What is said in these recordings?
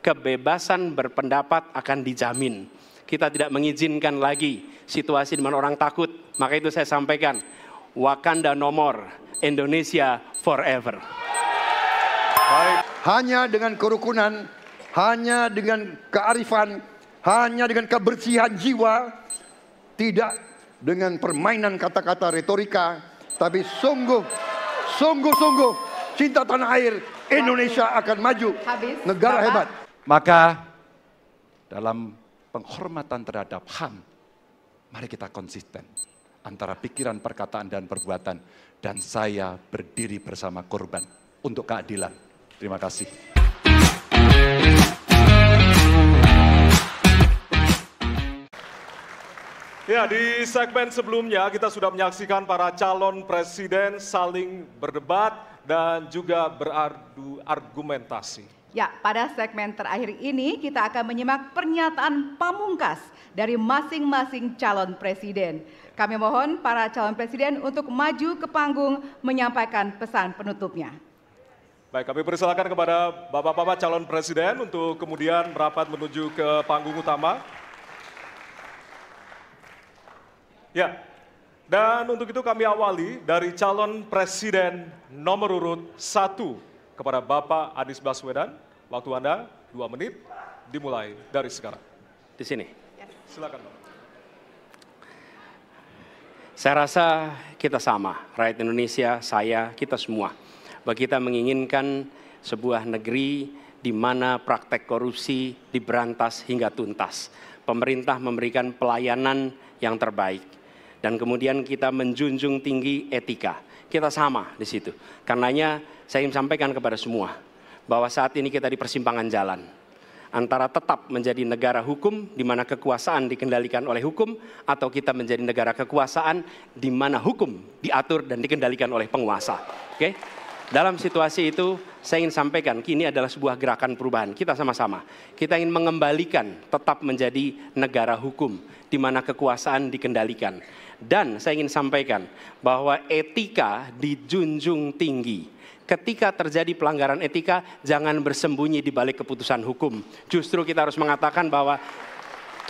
kebebasan berpendapat akan dijamin. Kita tidak mengizinkan lagi situasi di mana orang takut. Maka itu saya sampaikan, Wakanda no more, Indonesia forever. Baik. Hanya dengan kerukunan, hanya dengan kearifan, hanya dengan kebersihan jiwa, tidak dengan permainan kata-kata retorika, tapi sungguh-sungguh cinta tanah air, Indonesia akan maju. Negara hebat. Maka dalam penghormatan terhadap HAM, mari kita konsisten antara pikiran, perkataan, dan perbuatan. Dan saya berdiri bersama korban untuk keadilan. Terima kasih. Ya, di segmen sebelumnya kita sudah menyaksikan para calon presiden saling berdebat dan juga beradu argumentasi. Ya, pada segmen terakhir ini kita akan menyimak pernyataan pamungkas dari masing-masing calon presiden. Kami mohon para calon presiden untuk maju ke panggung menyampaikan pesan penutupnya. Baik, kami persilakan kepada Bapak-Bapak calon presiden untuk kemudian merapat menuju ke panggung utama. Ya, dan untuk itu kami awali dari calon presiden nomor urut 1 kepada Bapak Anies Baswedan. Waktu Anda 2 menit, dimulai dari sekarang. Di sini. Silakan, Bapak. Saya rasa kita sama, rakyat Indonesia, saya, kita semua. Bahwa kita menginginkan sebuah negeri di mana praktek korupsi diberantas hingga tuntas. Pemerintah memberikan pelayanan yang terbaik. Dan kemudian kita menjunjung tinggi etika. Kita sama di situ. Karenanya saya ingin sampaikan kepada semua bahwa saat ini kita di persimpangan jalan antara tetap menjadi negara hukum di mana kekuasaan dikendalikan oleh hukum, atau kita menjadi negara kekuasaan di mana hukum diatur dan dikendalikan oleh penguasa. Oke? Dalam situasi itu saya ingin sampaikan kini adalah sebuah gerakan perubahan. Kita sama-sama. Kita ingin mengembalikan tetap menjadi negara hukum di mana kekuasaan dikendalikan. Dan saya ingin sampaikan bahwa etika dijunjung tinggi. Ketika terjadi pelanggaran etika, jangan bersembunyi di balik keputusan hukum. Justru kita harus mengatakan bahwa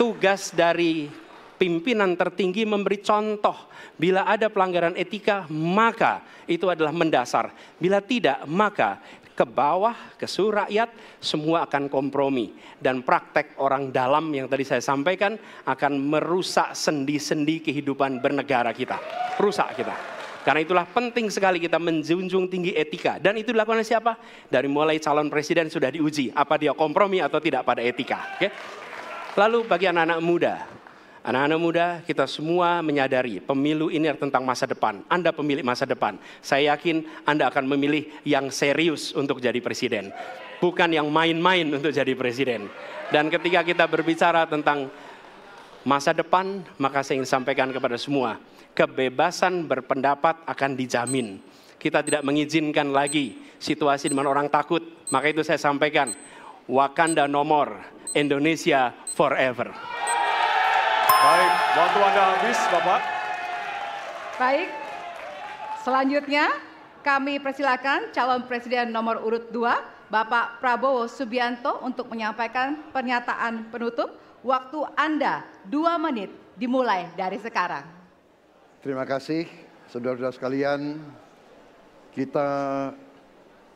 tugas dari pimpinan tertinggi memberi contoh. Bila ada pelanggaran etika, maka itu adalah mendasar. Bila tidak, maka ke bawah, ke seluruh rakyat, semua akan kompromi. Dan praktek orang dalam yang tadi saya sampaikan akan merusak sendi-sendi kehidupan bernegara kita. Rusak kita. Karena itulah penting sekali kita menjunjung tinggi etika. Dan itu dilakukan oleh siapa? Dari mulai calon presiden sudah diuji. Apa dia kompromi atau tidak pada etika. Okay? Lalu bagi anak-anak muda. Anak-anak muda, kita semua menyadari pemilu ini tentang masa depan. Anda pemilik masa depan. Saya yakin Anda akan memilih yang serius untuk jadi presiden. Bukan yang main-main untuk jadi presiden. Dan ketika kita berbicara tentang masa depan, maka saya ingin sampaikan kepada semua, kebebasan berpendapat akan dijamin. Kita tidak mengizinkan lagi situasi di mana orang takut. Maka itu saya sampaikan, Wakanda no more, Indonesia forever. Baik, waktu Anda habis, Bapak. Baik, selanjutnya kami persilakan calon presiden nomor urut 2, Bapak Prabowo Subianto untuk menyampaikan pernyataan penutup. Waktu Anda 2 menit dimulai dari sekarang. Terima kasih, saudara-saudara sekalian. Kita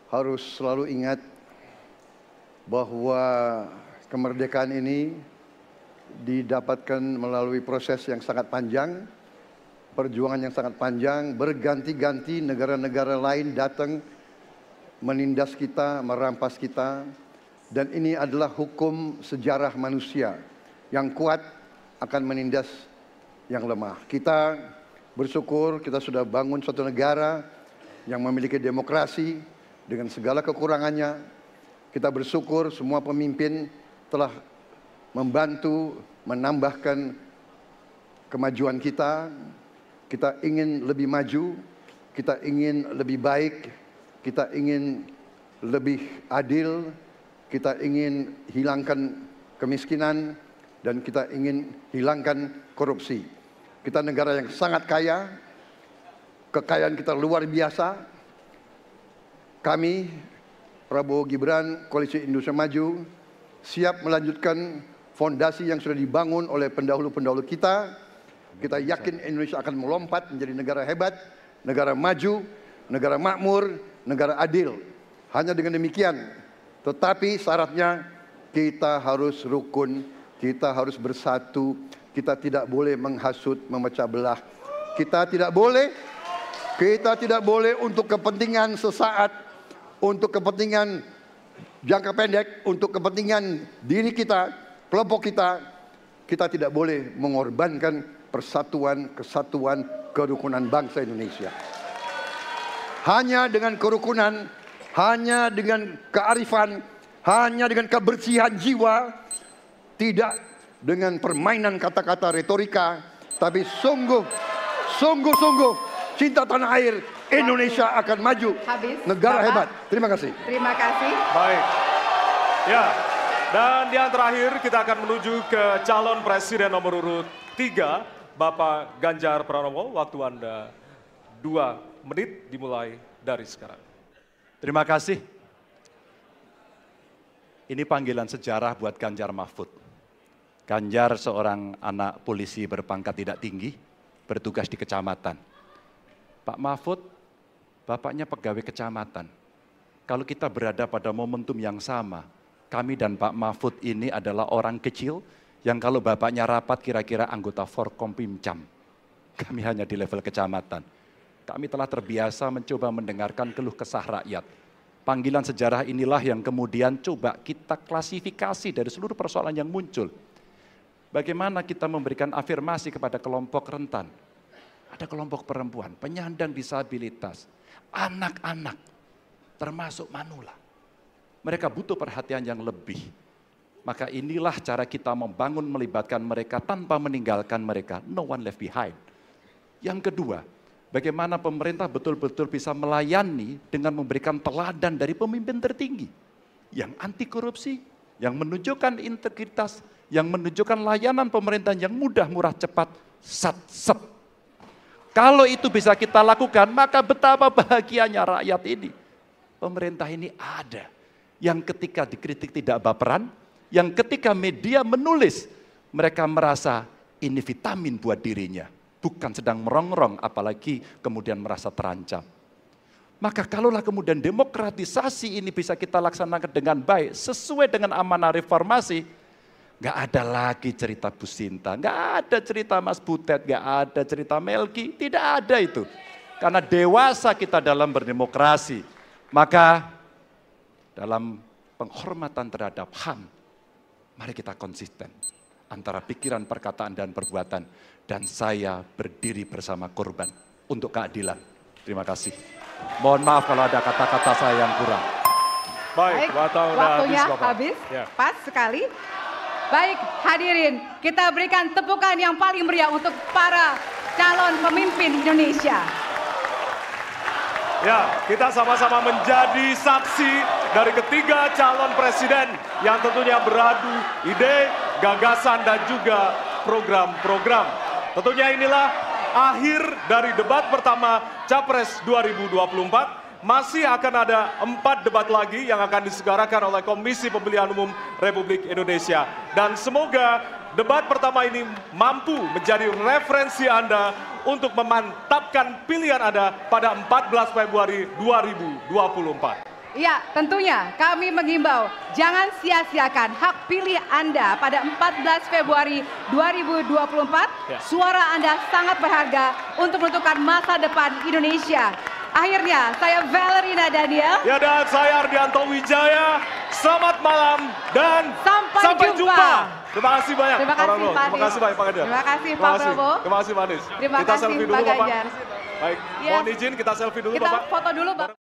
harus selalu ingat bahwa kemerdekaan ini didapatkan melalui proses yang sangat panjang, perjuangan yang sangat panjang, berganti-ganti negara-negara lain datang menindas kita, merampas kita, dan ini adalah hukum sejarah manusia. Yang kuat akan menindas yang lemah. Kita bersyukur kita sudah bangun suatu negara yang memiliki demokrasi dengan segala kekurangannya. Kita bersyukur semua pemimpin telah membantu menambahkan kemajuan kita. Kita ingin lebih maju, kita ingin lebih baik, kita ingin lebih adil, kita ingin hilangkan kemiskinan, dan kita ingin hilangkan korupsi. Kita negara yang sangat kaya, kekayaan kita luar biasa. Kami, Prabowo Gibran, Koalisi Indonesia Maju, siap melanjutkan fondasi yang sudah dibangun oleh pendahulu-pendahulu kita. Kita yakin Indonesia akan melompat menjadi negara hebat, negara maju, negara makmur, negara adil. Hanya dengan demikian, tetapi syaratnya kita harus rukun, kita harus bersatu, kita tidak boleh menghasut, memecah belah. Kita tidak boleh untuk kepentingan sesaat, untuk kepentingan jangka pendek, untuk kepentingan diri kita, kelompok kita tidak boleh mengorbankan persatuan, kesatuan, kerukunan bangsa Indonesia. Hanya dengan kerukunan, hanya dengan kearifan, hanya dengan kebersihan jiwa, tidak dengan permainan kata-kata retorika, tapi sungguh cinta tanah air, Indonesia akan maju. Habis, negara Bapak. hebat. Terima kasih. Terima kasih. Baik. Ya. Dan yang terakhir kita akan menuju ke calon presiden nomor urut 3, Bapak Ganjar Pranowo. Waktu Anda 2 menit dimulai dari sekarang. Terima kasih. Ini panggilan sejarah buat Ganjar Mahfud. Ganjar seorang anak polisi berpangkat tidak tinggi, bertugas di kecamatan. Pak Mahfud, bapaknya pegawai kecamatan. Kalau kita berada pada momentum yang sama, kami dan Pak Mahfud ini adalah orang kecil yang kalau bapaknya rapat kira-kira anggota Forkompimcam. Kami hanya di level kecamatan. Kami telah terbiasa mencoba mendengarkan keluh kesah rakyat. Panggilan sejarah inilah yang kemudian coba kita klasifikasi dari seluruh persoalan yang muncul. Bagaimana kita memberikan afirmasi kepada kelompok rentan. Ada kelompok perempuan, penyandang disabilitas, anak-anak, termasuk manula. Mereka butuh perhatian yang lebih. Maka inilah cara kita membangun melibatkan mereka tanpa meninggalkan mereka. No one left behind. Yang kedua, bagaimana pemerintah betul-betul bisa melayani dengan memberikan teladan dari pemimpin tertinggi. Yang anti korupsi, yang menunjukkan integritas, yang menunjukkan layanan pemerintahan yang mudah, murah, cepat, sat-sep. Kalau itu bisa kita lakukan, maka betapa bahagianya rakyat ini. Pemerintah ini ada. Yang ketika dikritik tidak baperan, yang ketika media menulis, mereka merasa ini vitamin buat dirinya. Bukan sedang merongrong, apalagi kemudian merasa terancam. Maka kalaulah kemudian demokratisasi ini bisa kita laksanakan dengan baik, sesuai dengan amanah reformasi, nggak ada lagi cerita Bu Sinta, nggak ada cerita Mas Butet, nggak ada cerita Melki, tidak ada itu. Karena dewasa kita dalam berdemokrasi, maka dalam penghormatan terhadap HAM, mari kita konsisten antara pikiran, perkataan, dan perbuatan. Dan saya berdiri bersama korban untuk keadilan. Terima kasih. Mohon maaf kalau ada kata-kata saya yang kurang. Baik, waktunya habis, habis. Ya. Pas sekali. Baik, hadirin, kita berikan tepukan yang paling meriah untuk para calon pemimpin Indonesia. Ya, kita sama-sama menjadi saksi dari ketiga calon presiden yang tentunya beradu ide, gagasan, dan juga program-program. Tentunya inilah akhir dari debat pertama Capres 2024. Masih akan ada 4 debat lagi yang akan diselenggarakan oleh Komisi Pemilihan Umum Republik Indonesia. Dan semoga debat pertama ini mampu menjadi referensi Anda untuk memantapkan pilihan Anda pada 14 Februari 2024. Ya, tentunya kami mengimbau jangan sia-siakan hak pilih Anda pada 14 Februari 2024. Ya. Suara Anda sangat berharga untuk menentukan masa depan Indonesia. Akhirnya, saya Valerina Daniel. Ya, dan saya Ardianto Wijaya. Selamat malam dan sampai jumpa. Terima kasih banyak. Terima kasih, Pak Anies. Terima kasih banyak, Pak Ganjar. Terima kasih, Pak Prabowo. Terima kasih, Pak Anies. Terima Kita kasih, selfie dulu, Pak Bapak. Ganjar. Baik, Ya. mohon izin kita selfie dulu, Kita Bapak. foto dulu, Bapak.